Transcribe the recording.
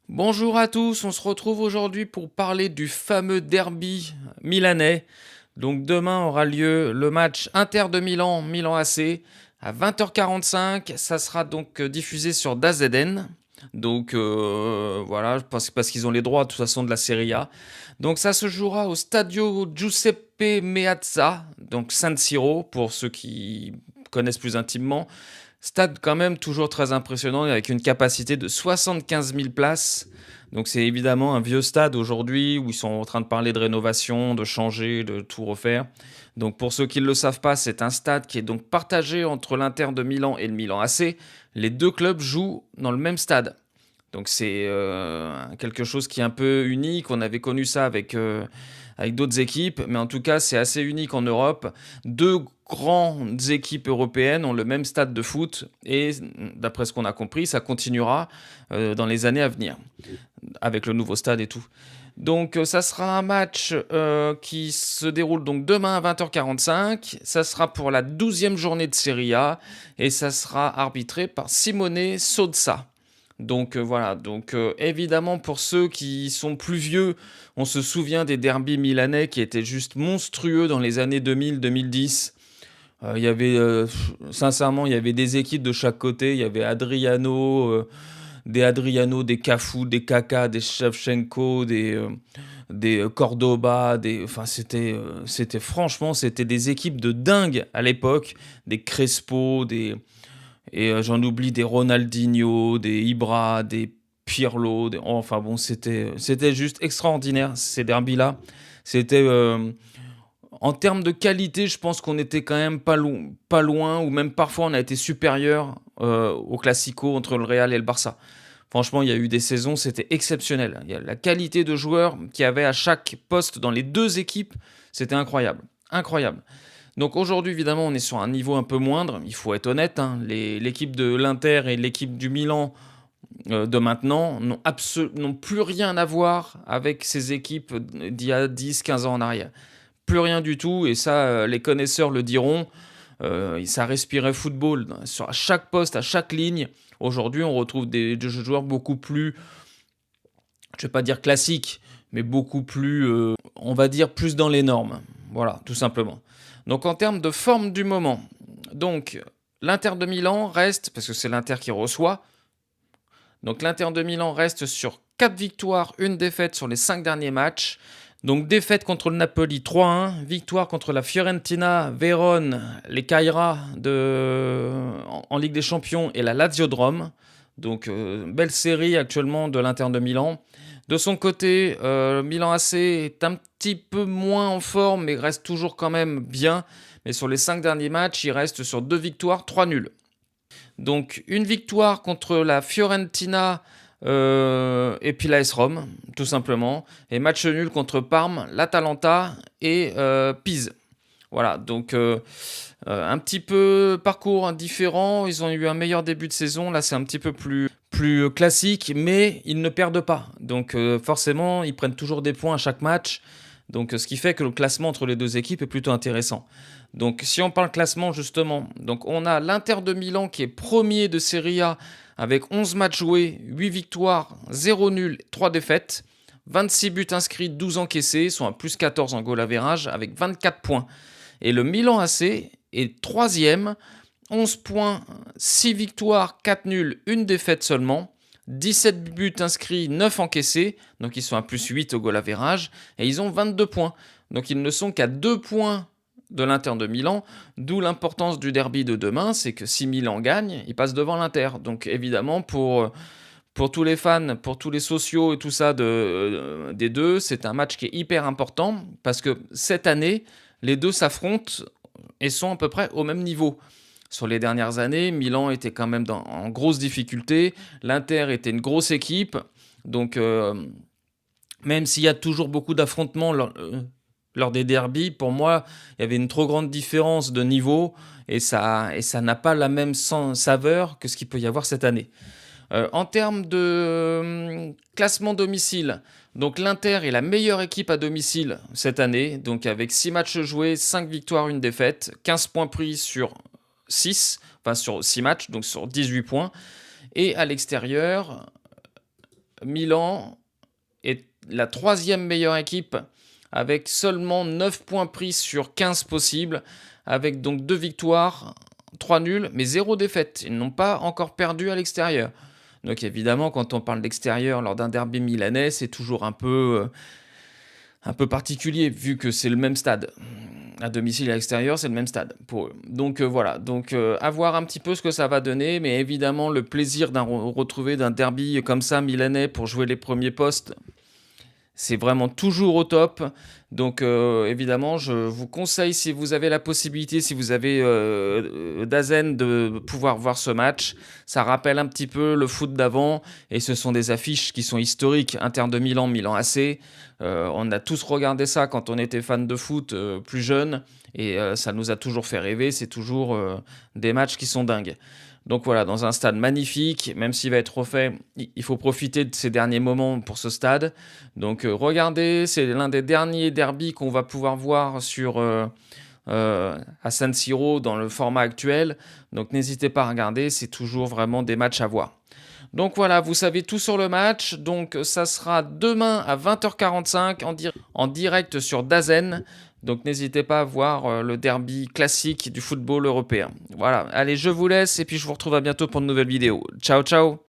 Bonjour à tous, on se retrouve aujourd'hui pour parler du fameux derby milanais. Donc demain aura lieu le match Inter de Milan, Milan AC à 20h45. Ça sera donc diffusé sur DAZN. Donc voilà, parce qu'ils ont les droits de toute façon de la Serie A. Donc ça se jouera au Stadio Giuseppe Meazza, donc San Siro pour ceux qui connaissent plus intimement. Stade quand même toujours très impressionnant avec une capacité de 75 000 places. Donc c'est évidemment un vieux stade aujourd'hui où ils sont en train de parler de rénovation, de changer, de tout refaire. Donc pour ceux qui ne le savent pas, c'est un stade qui est donc partagé entre l'Inter de Milan et le Milan AC. Les deux clubs jouent dans le même stade. Donc c'est quelque chose qui est un peu unique. On avait connu ça avec d'autres équipes, mais en tout cas c'est assez unique en Europe. Deux grandes équipes européennes ont le même stade de foot et d'après ce qu'on a compris, ça continuera dans les années à venir avec le nouveau stade et tout. Donc ça sera un match qui se déroule donc demain à 20h45. Ça sera pour la 12e journée de Serie A et ça sera arbitré par Simone Sozza. Donc voilà, donc évidemment pour ceux qui sont plus vieux, on se souvient des derbys milanais qui étaient juste monstrueux dans les années 2000-2010. Il y avait, sincèrement, il y avait des équipes de chaque côté. Il y avait Adriano, des Cafu, des Kaka, des Shevchenko, des Cordoba, enfin c'était des équipes de dingue à l'époque, des Crespo, j'en oublie des Ronaldinho, des Ibra, des Pirlo, enfin bon, c'était juste extraordinaire ces derbys-là. C'était en termes de qualité, je pense qu'on était quand même pas loin, ou même parfois on a été supérieur au Classico entre le Real et le Barça. Franchement, il y a eu des saisons, c'était exceptionnel. Il y a la qualité de joueurs qu'il y avait à chaque poste dans les deux équipes, c'était incroyable. Incroyable. Donc aujourd'hui, évidemment, on est sur un niveau un peu moindre, il faut être honnête. Hein. L'équipe de l'Inter et l'équipe du Milan de maintenant n'ont plus rien à voir avec ces équipes d'il y a 10-15 ans en arrière. Plus rien du tout, et ça, les connaisseurs le diront. Ça respirait football à chaque poste, à chaque ligne. Aujourd'hui, on retrouve des joueurs beaucoup plus, je ne vais pas dire classiques, mais beaucoup plus, on va dire, plus dans les normes. Voilà, tout simplement. Donc en termes de forme du moment, donc l'Inter de Milan reste, parce que c'est l'Inter qui reçoit, donc l'Inter de Milan reste sur 4 victoires, 1 défaite sur les 5 derniers matchs. Donc défaite contre le Napoli 3-1, victoire contre la Fiorentina, Vérone, les Cagliari en Ligue des Champions et la Lazio de Rome. Donc belle série actuellement de l'Inter de Milan. De son côté, Milan AC est un petit peu moins en forme mais reste toujours quand même bien. Mais sur les 5 derniers matchs, il reste sur 2 victoires, 3 nuls. Donc une victoire contre la Fiorentina et puis l'AS Rome, tout simplement. Et match nul contre Parme, l'Atalanta et Pise. Voilà, donc un petit peu parcours différent. Ils ont eu un meilleur début de saison. Là, c'est un petit peu plus classique, mais ils ne perdent pas. Donc forcément, ils prennent toujours des points à chaque match. Donc ce qui fait que le classement entre les deux équipes est plutôt intéressant. Donc si on parle classement justement, donc on a l'Inter de Milan qui est premier de Serie A avec 11 matchs joués, 8 victoires, 0 nul, 3 défaites, 26 buts inscrits, 12 encaissés, sont à plus 14 en goal average avec 24 points. Et le Milan AC est troisième, 11 points, 6 victoires, 4 nuls, 1 défaite seulement. 17 buts inscrits, 9 encaissés, donc ils sont à plus 8 au goal average, et ils ont 22 points. Donc ils ne sont qu'à 2 points de l'Inter de Milan, d'où l'importance du derby de demain, c'est que si Milan gagne, il passe devant l'Inter. Donc évidemment, pour tous les fans, pour tous les sociaux et tout ça des deux, c'est un match qui est hyper important, parce que cette année, les deux s'affrontent et sont à peu près au même niveau. Sur les dernières années, Milan était quand même en grosse difficulté. L'Inter était une grosse équipe. Donc, même s'il y a toujours beaucoup d'affrontements lors des derbies, pour moi, il y avait une trop grande différence de niveau et ça n'a pas la même saveur que ce qu'il peut y avoir cette année. En termes de classement domicile, donc l'Inter est la meilleure équipe à domicile cette année, donc avec 6 matchs joués, 5 victoires, 1 défaite, 15 points pris sur 6 matchs, donc sur 18 points. Et à l'extérieur, Milan est la 3e meilleure équipe avec seulement 9 points pris sur 15 possibles, avec donc 2 victoires, 3 nuls, mais 0 défaite. Ils n'ont pas encore perdu à l'extérieur. Donc évidemment, quand on parle d'extérieur lors d'un derby milanais, c'est toujours un peu particulier, vu que c'est le même stade. À domicile et à l'extérieur, c'est le même stade pour eux. Donc voilà, donc à voir un petit peu ce que ça va donner, mais évidemment le plaisir d'un retrouver d'un derby comme ça milanais pour jouer les premiers postes, c'est vraiment toujours au top. Donc évidemment, je vous conseille, si vous avez la possibilité, si vous avez Dazen, de pouvoir voir ce match. Ça rappelle un petit peu le foot d'avant, et ce sont des affiches qui sont historiques. Inter de Milan, Milan AC. On a tous regardé ça quand on était fan de foot plus jeune, et ça nous a toujours fait rêver. C'est toujours des matchs qui sont dingues. Donc voilà, dans un stade magnifique, même s'il va être refait, il faut profiter de ces derniers moments pour ce stade. Donc regardez, c'est l'un des derniers derbys qu'on va pouvoir voir à San Siro dans le format actuel. Donc n'hésitez pas à regarder, c'est toujours vraiment des matchs à voir. Donc voilà, vous savez tout sur le match. Donc ça sera demain à 20h45 en direct sur Dazen. Donc n'hésitez pas à voir le derby classique du football européen. Voilà, allez, je vous laisse et puis je vous retrouve à bientôt pour une nouvelle vidéo. Ciao, ciao!